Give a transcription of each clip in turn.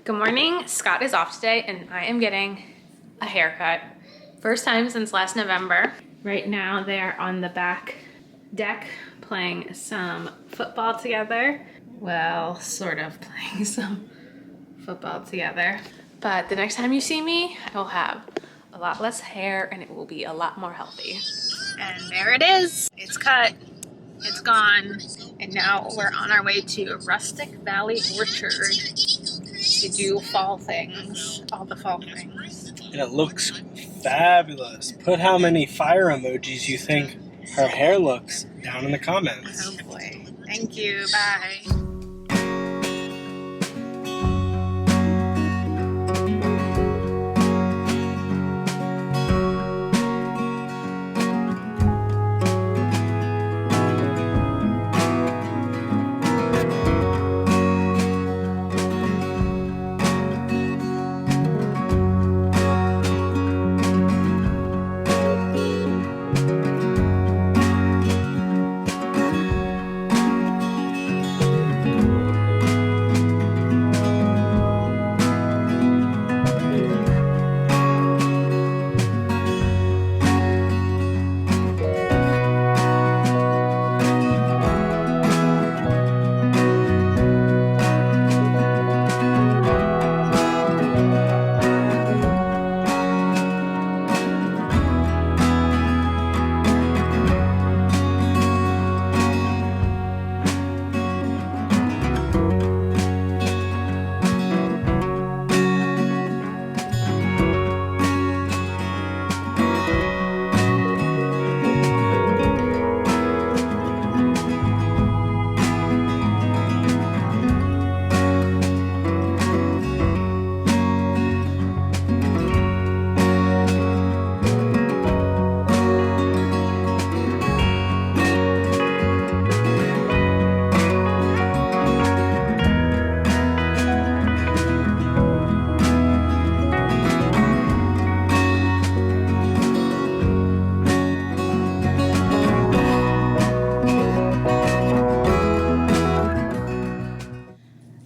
Good morning. Scott is off today and I am getting a haircut. First time since last November. Right now they are on the back deck playing some football together. Well, sort of playing some football together. But the next time you see me, I will have a lot less hair and it will be a lot more healthy. And there it is. It's cut. It's gone. And now we're on our way to Rustic Valley Orchard to do fall things, all the fall things. And it looks fabulous. Put how many fire emojis you think her hair looks down in the comments. Oh boy. Thank you. Bye.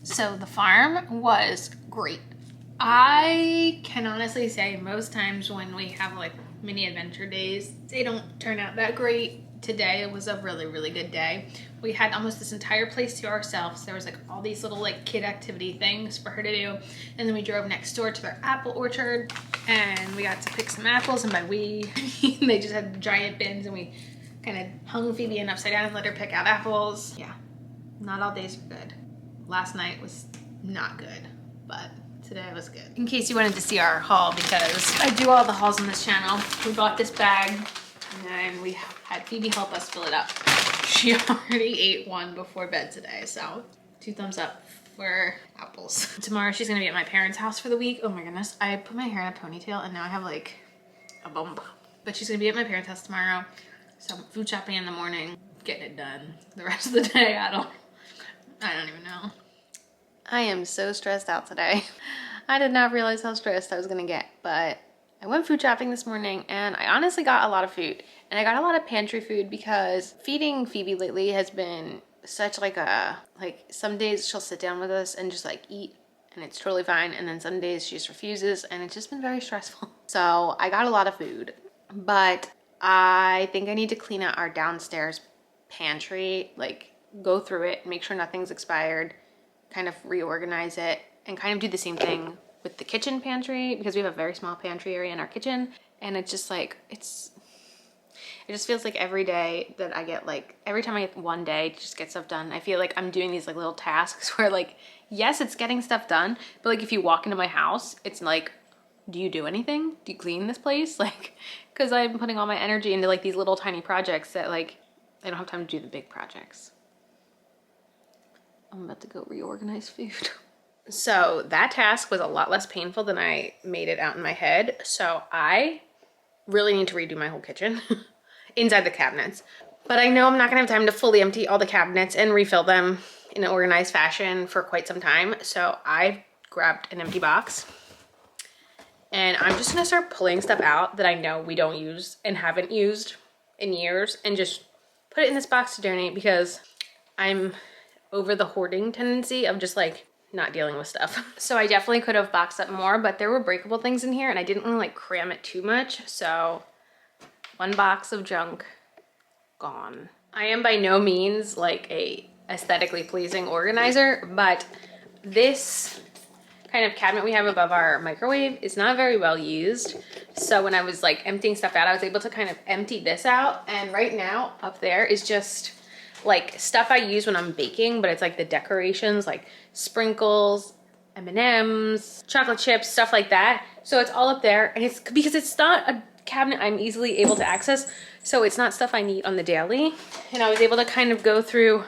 So the farm was great. I can honestly say most times when we have like mini adventure days, they don't turn out that great. Today it was a really, really good day. We had almost this entire place to ourselves. There was like all these little like kid activity things for her to do. And then we drove next door to their apple orchard and we got to pick some apples, and by we, they just had giant bins and we kind of hung Phoebe in upside down and let her pick out apples. Yeah, not all days are good. Last night was not good, but today was good. In case you wanted to see our haul, because I do all the hauls on this channel, we bought this bag and then we had Phoebe help us fill it up. She already ate one before bed today, so 2 thumbs up for apples. Tomorrow she's gonna be at my parents' house for the week. Oh my goodness, I put my hair in a ponytail and now I have like a bump. But she's gonna be at my parents' house tomorrow, so food shopping in the morning, getting it done. The rest of the day, I don't even know. I am so stressed out today. I did not realize how stressed I was gonna get, but I went food shopping this morning and I honestly got a lot of food. And I got a lot of pantry food because feeding Phoebe lately has been such like some days she'll sit down with us and just like eat and it's totally fine. And then some days she just refuses and it's just been very stressful. So I got a lot of food, but I think I need to clean out our downstairs pantry, like go through it, make sure nothing's expired, kind of reorganize it, and kind of do the same thing with the kitchen pantry because we have a very small pantry area in our kitchen. And it's just like, it just feels like every day that I get like, every time I get one day to just get stuff done, I feel like I'm doing these like little tasks where like, yes, it's getting stuff done, but like if you walk into my house, it's like, do you do anything? Do you clean this place? Like, because I'm putting all my energy into like these little tiny projects that like, I don't have time to do the big projects. I'm about to go reorganize food. So that task was a lot less painful than I made it out in my head. So I really need to redo my whole kitchen inside the cabinets. But I know I'm not gonna have time to fully empty all the cabinets and refill them in an organized fashion for quite some time. So I grabbed an empty box and I'm just gonna start pulling stuff out that I know we don't use and haven't used in years and just put it in this box to donate, because I'm over the hoarding tendency of just like not dealing with stuff. So I definitely could have boxed up more, but there were breakable things in here and I didn't want to like cram it too much. So one box of junk gone. I am by no means like a aesthetically pleasing organizer, but this kind of cabinet we have above our microwave is not very well used. So when I was like emptying stuff out, I was able to kind of empty this out. And right now up there is just like stuff I use when I'm baking, but it's like the decorations, like sprinkles, M&Ms, chocolate chips, stuff like that. So it's all up there, and it's because it's not a cabinet I'm easily able to access, so it's not stuff I need on the daily. And I was able to kind of go through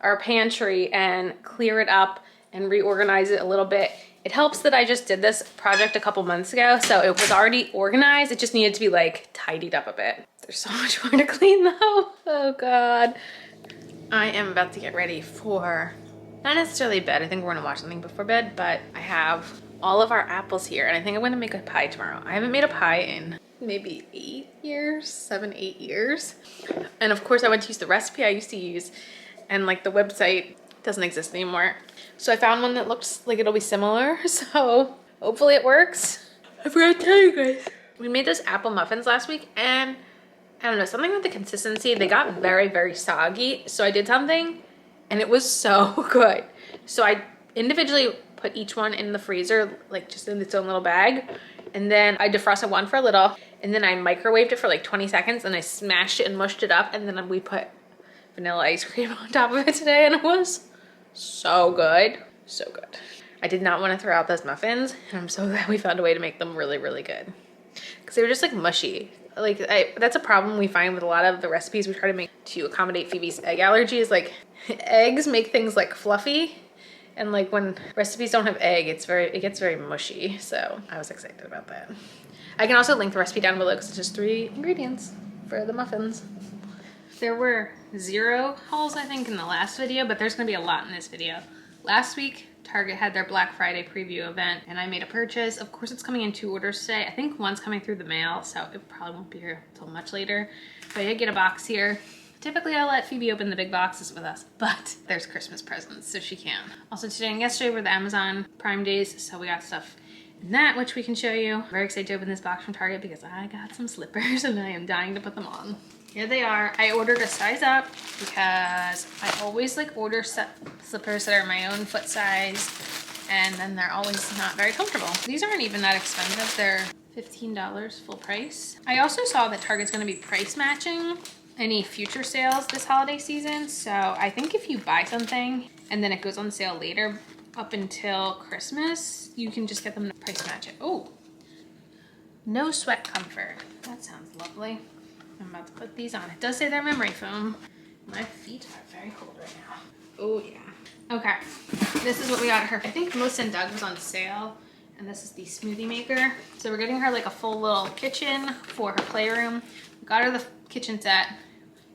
our pantry and clear it up and reorganize it a little bit. It helps that I just did this project a couple months ago, so it was already organized. It just needed to be like tidied up a bit. There's so much more to clean though. Oh God. I am about to get ready for, not necessarily bed. I think we're gonna watch something before bed, but I have all of our apples here and I think I'm gonna make a pie tomorrow. I haven't made a pie in maybe 7, 8 years. And of course I went to use the recipe I used to use, and like the website doesn't exist anymore. So I found one that looks like it'll be similar. So hopefully it works. I forgot to tell you guys. We made those apple muffins last week and I don't know, something with the consistency, they got very, very soggy. So I did something and it was so good. So I individually put each one in the freezer, like just in its own little bag. And then I defrosted one for a little, and then I microwaved it for like 20 seconds and I smashed it and mushed it up. And then we put vanilla ice cream on top of it today and it was so good. So good. I did not want to throw out those muffins and I'm so glad we found a way to make them really, really good. Because they were just like mushy. Like that's a problem we find with a lot of the recipes we try to make to accommodate Phoebe's egg allergy, is like eggs make things like fluffy, and like when recipes don't have egg, it gets very mushy. So I was excited about that. I can also link the recipe down below because it's just 3 ingredients for the muffins. There were 0 hauls I think in the last video, but there's gonna be a lot in this video. Last week Target had their Black Friday preview event and I made a purchase. Of course it's coming in 2 orders today. I think one's coming through the mail, so it probably won't be here until much later. But I did get a box here. Typically I let Phoebe open the big boxes with us, but there's Christmas presents, so she can. Also today and yesterday were the Amazon Prime days, so we got stuff in that, which we can show you. I'm very excited to open this box from Target because I got some slippers and I am dying to put them on. Here they are. I ordered a size up because I always like order slippers that are my own foot size, and then they're always not very comfortable. These aren't even that expensive. They're $15 full price. I also saw that Target's gonna be price matching any future sales this holiday season. So I think if you buy something and then it goes on sale later up until Christmas, you can just get them to price match it. Oh, no sweat comfort. That sounds lovely. I'm about to put these on. It does say they're memory foam. My feet are very cold right now. Oh yeah. Okay, this is what we got her. I think Melissa and Doug was on sale, and this is the smoothie maker. So we're getting her like a full little kitchen for her playroom. We got her the kitchen set.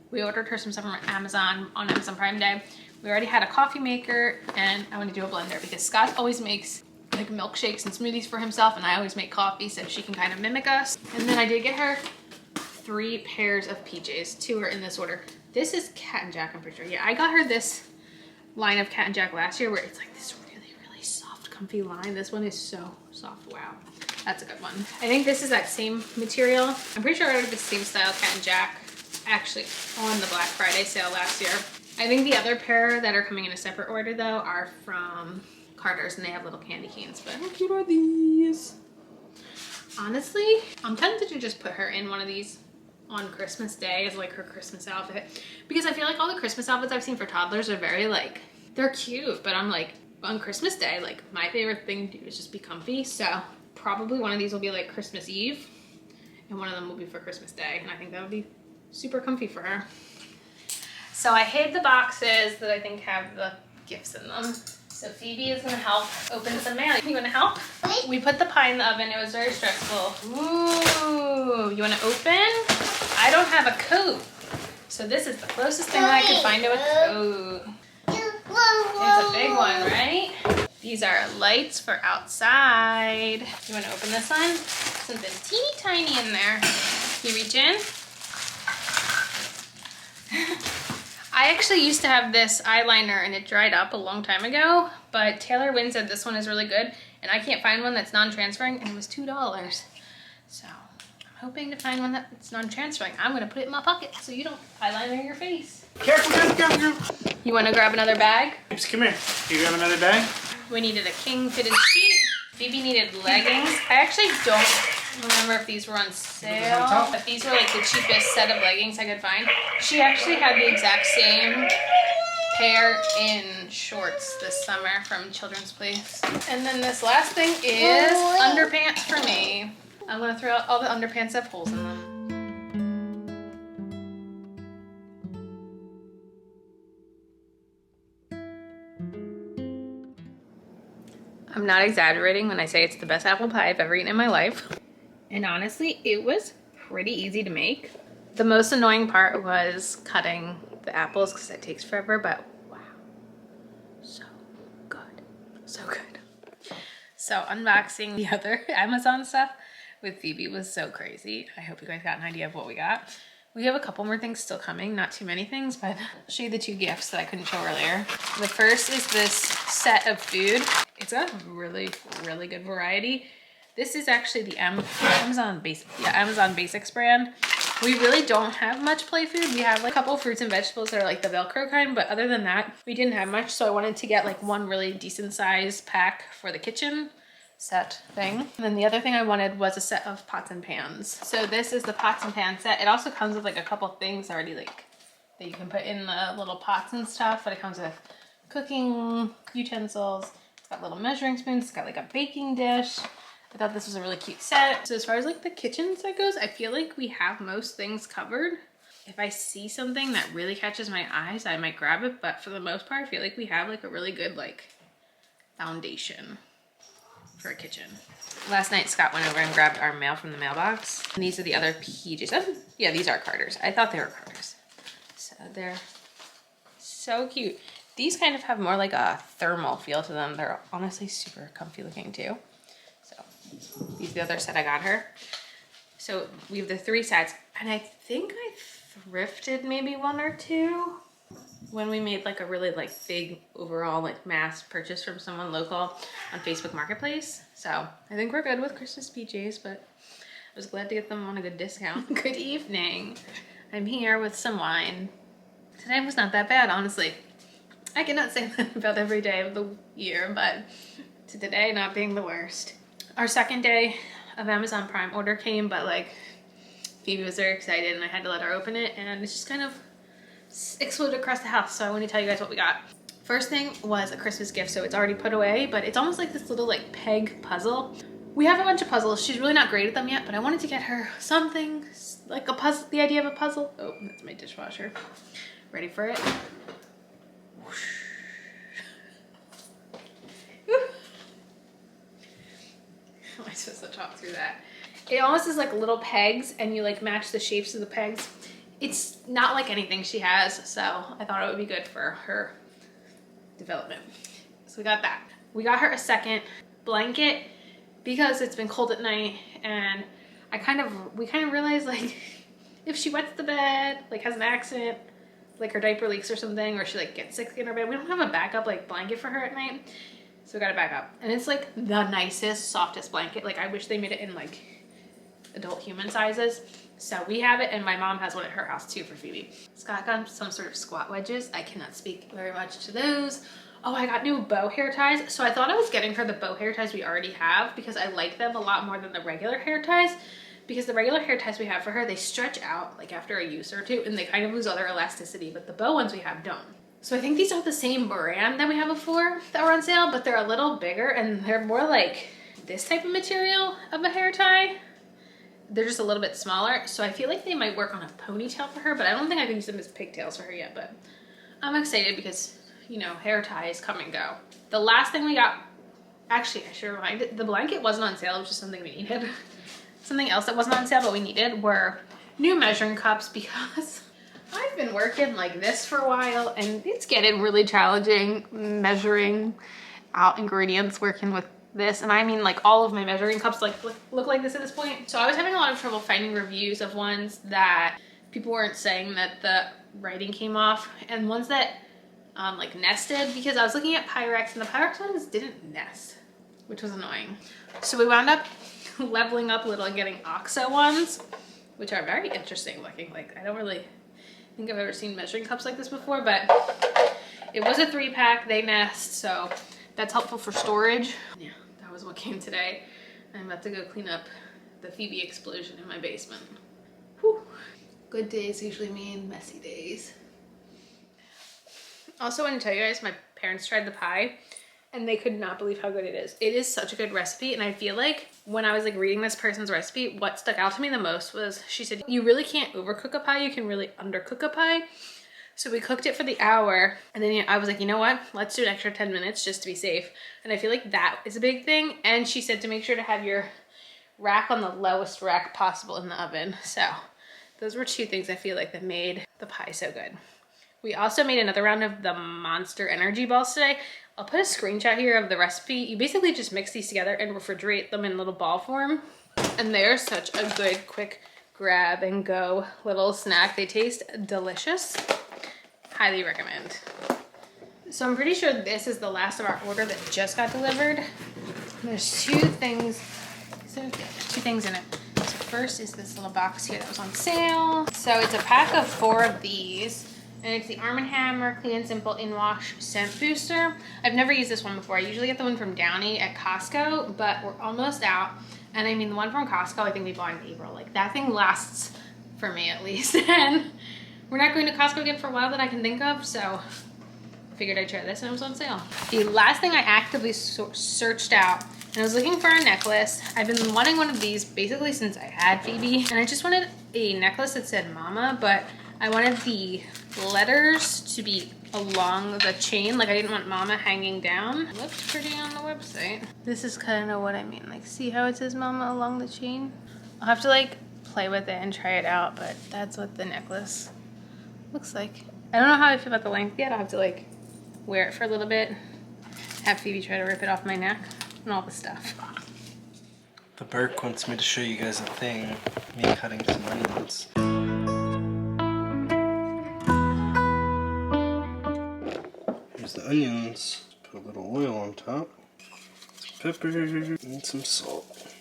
We ordered her some stuff from Amazon on Amazon Prime Day. We already had a coffee maker, and I want to do a blender because Scott always makes like milkshakes and smoothies for himself, and I always make coffee, so she can kind of mimic us. And then I did get her 3 pairs of PJs. 2 are in this order. This is Cat and Jack, I'm pretty sure. Yeah, I got her this line of Cat and Jack last year where it's like this really, really soft, comfy line. This one is so soft. Wow, that's a good one. I think this is that same material. I'm pretty sure I ordered the same style Cat and Jack actually on the Black Friday sale last year. I think the other pair that are coming in a separate order though are from Carter's, and they have little candy canes. But how cute are these? Honestly, I'm tempted to just put her in one of these on Christmas Day as like her Christmas outfit, because I feel like all the Christmas outfits I've seen for toddlers are very like, they're cute, but I'm like, on Christmas Day, like my favorite thing to do is just be comfy. So probably one of these will be like Christmas Eve and one of them will be for Christmas Day, and I think that would be super comfy for her. So I hid the boxes that I think have the gifts in them. So Phoebe is gonna help open some mail. You wanna help? We put the pie in the oven. It was very stressful. Ooh, you wanna open? I don't have a coat. So this is the closest thing I could find to a coat. It's a big one, right? These are lights for outside. You wanna open this one? Something teeny tiny in there. Can you reach in? I actually used to have this eyeliner and it dried up a long time ago, but Taylor Wynn said this one is really good and I can't find one that's non-transferring and it was $2. So I'm hoping to find one that's non-transferring. I'm gonna put it in my pocket so you don't eyeliner your face. Careful. You wanna grab another bag? Come here. You grab another bag? We needed a king fitted sheet. Phoebe needed leggings. I actually don't remember if these were on sale, but these were like the cheapest set of leggings I could find. She actually had the exact same pair in shorts this summer from Children's Place. And then this last thing is underpants for me. I'm gonna throw out all the underpants that have holes in them. I'm not exaggerating when I say it's the best apple pie I've ever eaten in my life. And honestly, it was pretty easy to make. The most annoying part was cutting the apples because it takes forever, but wow, so good, so good. So unboxing the other Amazon stuff with Phoebe was so crazy. I hope you guys got an idea of what we got. We have a couple more things still coming, not too many things, but I'll show you the two gifts that I couldn't show earlier. The first is this set of food. It's got a really, really good variety. This is actually the Amazon Basics brand. We really don't have much play food. We have like a couple fruits and vegetables that are like the Velcro kind, but other than that, we didn't have much. So I wanted to get like one really decent size pack for the kitchen set thing. And then the other thing I wanted was a set of pots and pans. So this is the pots and pan set. It also comes with like a couple things already like that you can put in the little pots and stuff, but it comes with cooking utensils. It's got little measuring spoons. It's got like a baking dish. I thought this was a really cute set. So as far as like the kitchen set goes, I feel like we have most things covered. If I see something that really catches my eyes, I might grab it. But for the most part, I feel like we have like a really good like foundation for a kitchen. Last night, Scott went over and grabbed our mail from the mailbox. And these are the other PJs. Oh, yeah, these are Carter's. I thought they were Carter's. So they're so cute. These kind of have more like a thermal feel to them. They're honestly super comfy looking too. These are the other set I got her. So we have the 3 sets, and I think I thrifted maybe 1 or 2 when we made like a really like big overall like mass purchase from someone local on Facebook Marketplace. So I think we're good with Christmas PJs, but I was glad to get them on a good discount. Good evening. I'm here with some wine. Today was not that bad, honestly. I cannot say that about every day of the year, but today not being the worst. Our second day of Amazon Prime order came, but like Phoebe was very excited and I had to let her open it, and it's just kind of exploded across the house. So I want to tell you guys what we got. First thing was a Christmas gift, so it's already put away, but it's almost like this little like peg puzzle. We have a bunch of puzzles. She's really not great at them yet, but I wanted to get her something like a puzzle, the idea of a puzzle. Oh, that's my dishwasher. Ready for it? How am I supposed to talk through that? It almost is like little pegs and you like match the shapes of the pegs. It's not like anything she has, so I thought it would be good for her development. So we got that. We got her a second blanket because it's been cold at night, and we kind of realized like if she wets the bed, like has an accident, like her diaper leaks or something, or she like gets sick in her bed, we don't have a backup like blanket for her at night. So we got it back up. And it's like the nicest, softest blanket. Like I wish they made it in like adult human sizes. So we have it, and my mom has one at her house too for Phoebe. Scott got some sort of squat wedges. I cannot speak very much to those. Oh, I got new bow hair ties. So I thought I was getting her the bow hair ties we already have because I like them a lot more than the regular hair ties. Because the regular hair ties we have for her, they stretch out like after a use or two and they kind of lose all their elasticity, but the bow ones we have don't. So I think these are the same brand that we have before that were on sale, but they're a little bigger and they're more like this type of material of a hair tie. They're just a little bit smaller. So I feel like they might work on a ponytail for her, but I don't think I can use them as pigtails for her yet, but I'm excited because, you know, hair ties come and go. The last thing we got, actually I should remind it, the blanket wasn't on sale, it was just something we needed. Something else that wasn't on sale but we needed were new measuring cups because I've been working like this for a while and it's getting really challenging measuring out ingredients working with this. And I mean like all of my measuring cups like look like this at this point. So I was having a lot of trouble finding reviews of ones that people weren't saying that the writing came off, and ones that like nested, because I was looking at Pyrex and the Pyrex ones didn't nest, which was annoying. So we wound up leveling up a little and getting OXO ones, which are very interesting looking. Like, I don't really think I've ever seen measuring cups like this before, but it was a 3-pack. They nest, so that's helpful for storage. Yeah, that was what came today. I'm about to go clean up the Phoebe explosion in my basement. Whew. Good days usually mean messy days. Also, I want to tell you guys, my parents tried the pie and they could not believe how good it is. It is such a good recipe, and I feel like when I was like reading this person's recipe, what stuck out to me the most was she said, you really can't overcook a pie, you can really undercook a pie. So we cooked it for the hour, and then I was like, you know what? Let's do an extra 10 minutes just to be safe. And I feel like that is a big thing. And she said to make sure to have your rack on the lowest rack possible in the oven. So those were 2 things I feel like that made the pie so good. We also made another round of the Monster Energy balls today. I'll put a screenshot here of the recipe. You basically just mix these together and refrigerate them in little ball form. And they're such a good, quick grab and go little snack. They taste delicious. Highly recommend. So I'm pretty sure this is the last of our order that just got delivered. There's 2 things. So 2 things in it. So first is this little box here that was on sale. So it's a pack of 4 of these. And it's the Arm & Hammer Clean and Simple In-Wash Scent Booster. I've never used this one before. I usually get the one from Downey at Costco, but we're almost out. And I mean, the one from Costco, I think we bought in April. Like, that thing lasts, for me at least. And we're not going to Costco again for a while that I can think of, so I figured I'd try this, and it was on sale. The last thing I actively searched out, and I was looking for a necklace. I've been wanting one of these basically since I had Phoebe, and I just wanted a necklace that said Mama, but I wanted the letters to be along the chain. Like, I didn't want Mama hanging down. It looks pretty on the website. This is kind of what I mean. Like, see how it says Mama along the chain? I'll have to like play with it and try it out, but that's what the necklace looks like. I don't know how I feel about the length yet. I'll have to like wear it for a little bit, have Phoebe try to rip it off my neck, and all the stuff. The Burke wants me to show you guys a thing, me cutting some onions. Here's the onions. Put a little oil on top, some pepper, and some salt.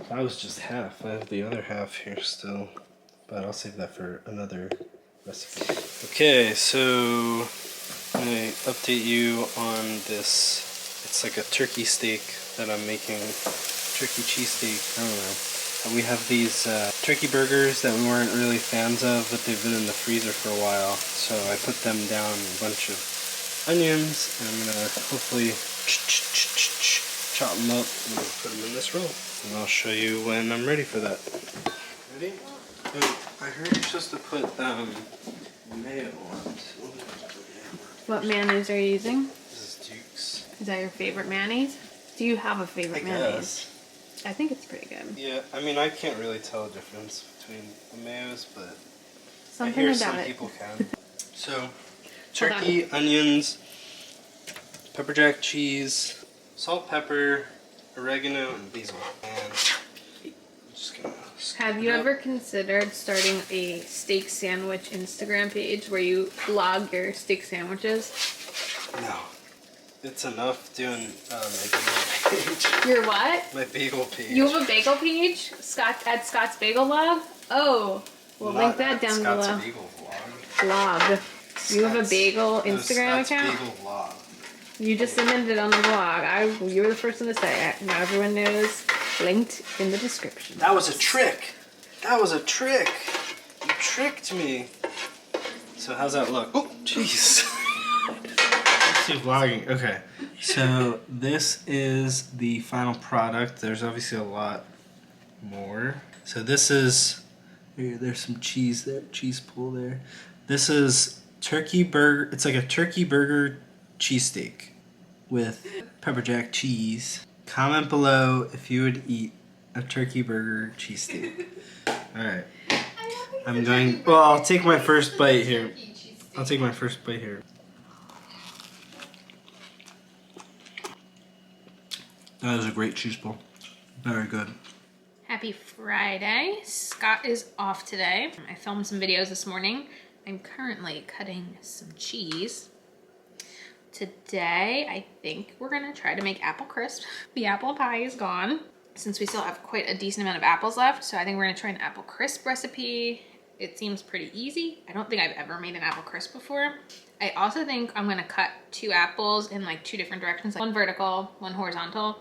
That was just half. I have the other half here still, but I'll save that for another recipe. Okay, so I'm going to update you on this. It's like a turkey steak that I'm making. Turkey cheesesteak, I don't know. And we have these turkey burgers that we weren't really fans of, but they've been in the freezer for a while. So I put them down a bunch of onions, and I'm going to hopefully chop them up and put them in this roll. And I'll show you when I'm ready for that. Ready? Oh, I heard you're supposed to put mayo on it. What mayonnaise are you using? This is Duke's. Is that your favorite mayonnaise? Do you have a favorite mayonnaise? I think it's pretty good. Yeah, I mean, I can't really tell the difference between the mayos, but Something I hear about some it. people can. So, turkey, onions, pepper jack cheese, salt, pepper, oregano, and basil. And I'm just gonna Have you ever considered starting a steak sandwich Instagram page where you vlog your steak sandwiches? No. It's enough doing my bagel page. Your what? My bagel page. You have a bagel page? At Scott's Bagel Vlog? Oh, we'll link that down Scott's below. Bagel Vlog. Vlog. You have a bagel Instagram Scott's account? Bagel Vlog. You just submitted it on the vlog. You were the first one to say it. Now everyone knows. Linked in the description. That was a trick. That was a trick. You tricked me. So how's that look? Oh, jeez. Let's do vlogging. Okay. So this is the final product. There's obviously a lot more. So this is, there's some cheese there, cheese pull there. This is turkey burger. It's like a turkey burger cheesesteak with pepper jack cheese. Comment below if you would eat a turkey burger cheesesteak. Alright. I'm going, well, I'll take my first bite here. I'll take my first bite here. That is a great cheese pull. Very good. Happy Friday. Scott is off today. I filmed some videos this morning. I'm currently cutting some cheese. Today, I think we're gonna try to make apple crisp. The apple pie is gone, since we still have quite a decent amount of apples left. So I think we're gonna try an apple crisp recipe. It seems pretty easy. I don't think I've ever made an apple crisp before. I also think I'm gonna cut 2 apples in like 2 different directions, like one vertical, one horizontal,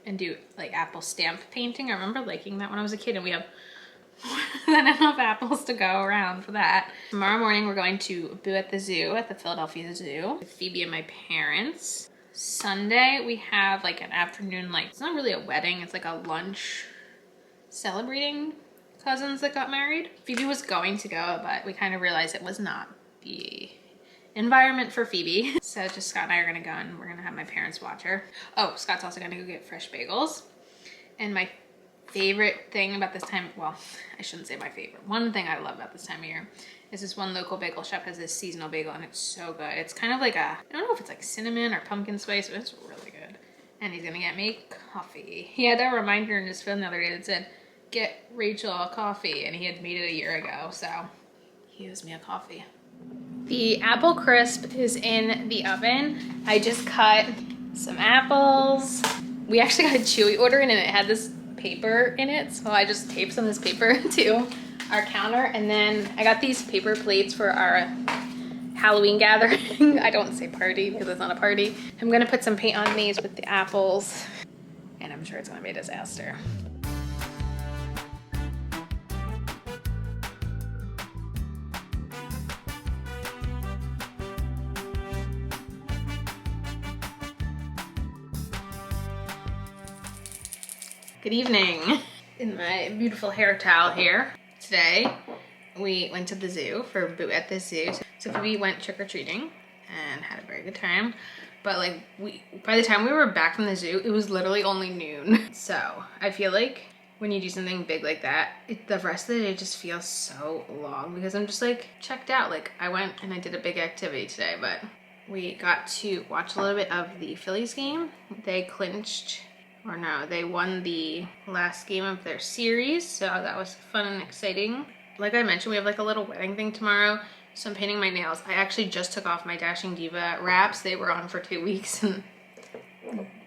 and do like apple stamp painting. I remember liking that when I was a kid, and we have more than enough apples to go around for that. Tomorrow morning, we're going to Boo at the Zoo, at the Philadelphia Zoo, with Phoebe and my parents. Sunday, we have like an afternoon, like, it's not really a wedding, it's like a lunch celebrating cousins that got married. Phoebe was going to go, but we kind of realized it was not the environment for Phoebe. So just Scott and I are gonna go, and we're gonna have my parents watch her. Oh, Scott's also gonna go get fresh bagels. And my favorite thing about this time, well, I shouldn't say my favorite. One thing I love about this time of year is this one local bagel shop has this seasonal bagel, and it's so good. It's kind of like I don't know if it's like cinnamon or pumpkin spice, but it's really good. And he's gonna get me coffee. He had that reminder in his phone the other day that said, get Rachel a coffee, and he had made it a year ago, so he owes me a coffee. The apple crisp is in the oven. I just cut some apples. We actually got a Chewy order in, and it had this paper in it, so I just taped some of this paper to our counter. And then I got these paper plates for our Halloween gathering. I don't say party because it's not a party. I'm gonna put some paint on these with the apples, and I'm sure it's gonna be a disaster. Good evening. In my beautiful hair towel here. Today, we went to the zoo for Boo at the Zoo. So Phoebe went trick-or-treating and had a very good time. But like, by the time we were back from the zoo, it was literally only noon. So I feel like when you do something big like that, the rest of the day just feels so long because I'm just like checked out. Like, I went and I did a big activity today, but we got to watch a little bit of the Phillies game. They clinched, or no, they won the last game of their series, so that was fun and exciting. Like I mentioned, we have like a little wedding thing tomorrow, so I'm painting my nails. I actually just took off my Dashing Diva wraps. They were on for 2 weeks, and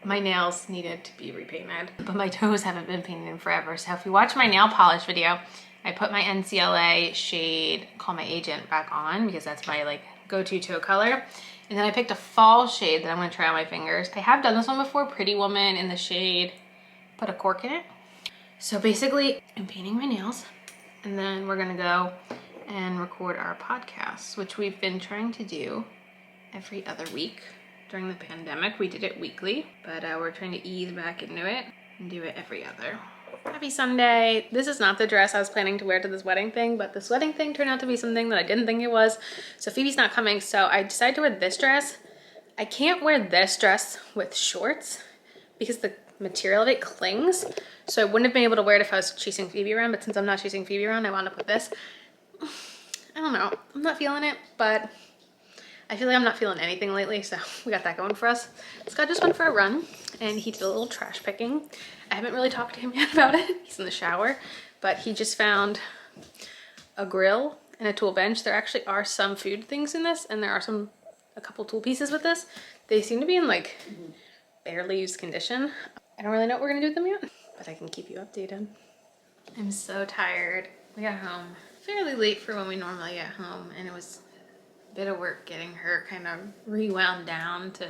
my nails needed to be repainted, but my toes haven't been painted in forever. So if you watch my nail polish video, I put my NCLA shade Call My Agent back on because that's my like go-to toe color. And then I picked a fall shade that I'm gonna try on my fingers. I have done this one before, Pretty Woman, in the shade Put a Cork in It. So basically, I'm painting my nails, and then we're gonna go and record our podcast, which we've been trying to do every other week. During the pandemic, we did it weekly, but we're trying to ease back into it and do it every other. Happy Sunday. This is not the dress I was planning to wear to this wedding thing, but this wedding thing turned out to be something that I didn't think it was. So Phoebe's not coming, so I decided to wear this dress. I can't wear this dress with shorts because the material of it clings. So I wouldn't have been able to wear it if I was chasing Phoebe around, but since I'm not chasing Phoebe around, I wound up with this. I don't know. I'm not feeling it, but I feel like I'm not feeling anything lately, so we got that going for us. Scott just went for a run, and he did a little trash picking. I haven't really talked to him yet about it. He's in the shower, but he just found a grill and a tool bench. There actually are some food things in this, and there are a couple tool pieces with this. They seem to be in like barely used condition. I don't really know what we're gonna do with them yet, but I can keep you updated. I'm so tired. We got home fairly late for when we normally get home, and it was a bit of work getting her kind of rewound down to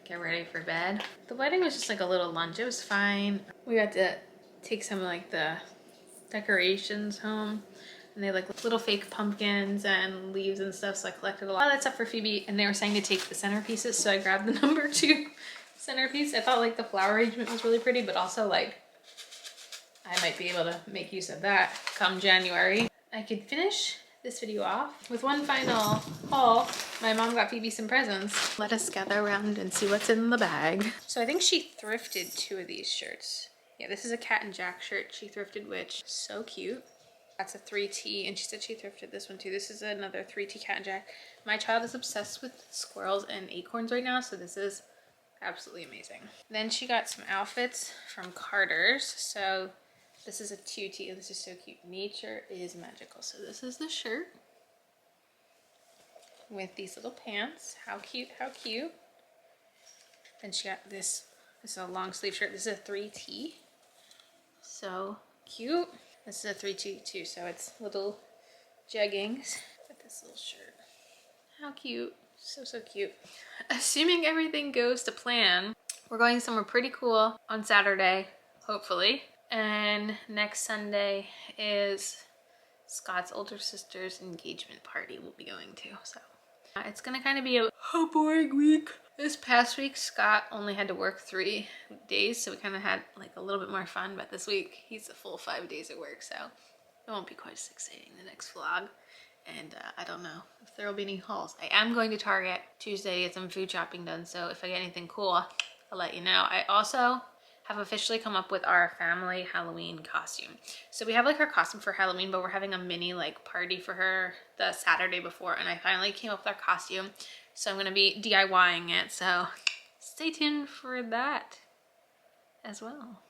get ready for bed. The wedding was just like a little lunch. It was fine. We got to take some of like the decorations home, and they had like little fake pumpkins and leaves and stuff, so I collected a lot of that stuff for Phoebe, and they were saying to take the centerpieces, so I grabbed the number 2 centerpiece. I thought like the flower arrangement was really pretty, but also like I might be able to make use of that come January. I could finish this video off with one final haul. My mom got Phoebe some presents. Let us gather around and see what's in the bag. So I think she thrifted 2 of these shirts. Yeah, this is a Cat and Jack shirt she thrifted, which is so cute. That's a 3T, and she said she thrifted this one too. This is another 3T Cat and Jack. My child is obsessed with squirrels and acorns right now, so this is absolutely amazing. Then she got some outfits from Carter's. So This is a tutu. This is so cute. Nature is magical. So this is the shirt with these little pants. How cute, how cute. Then she got this. This is a long sleeve shirt. This is a 3T. So cute. This is a 3T too. So it's little jeggings with this little shirt. How cute. So, so cute. Assuming everything goes to plan, we're going somewhere pretty cool on Saturday, hopefully. And next Sunday is Scott's older sister's engagement party we'll be going to. So it's gonna kind of be a boring week. This past week, Scott only had to work 3 days, so we kind of had like a little bit more fun. But this week, he's a full 5 days at work, so it won't be quite as exciting the next vlog. And I don't know if there will be any hauls. I am going to Target Tuesday to get some food shopping done, so if I get anything cool, I'll let you know. I also have officially come up with our family Halloween costume. So we have like our costume for Halloween, but we're having a mini like party for her the Saturday before, and I finally came up with our costume. So I'm gonna be DIYing it, so stay tuned for that as well.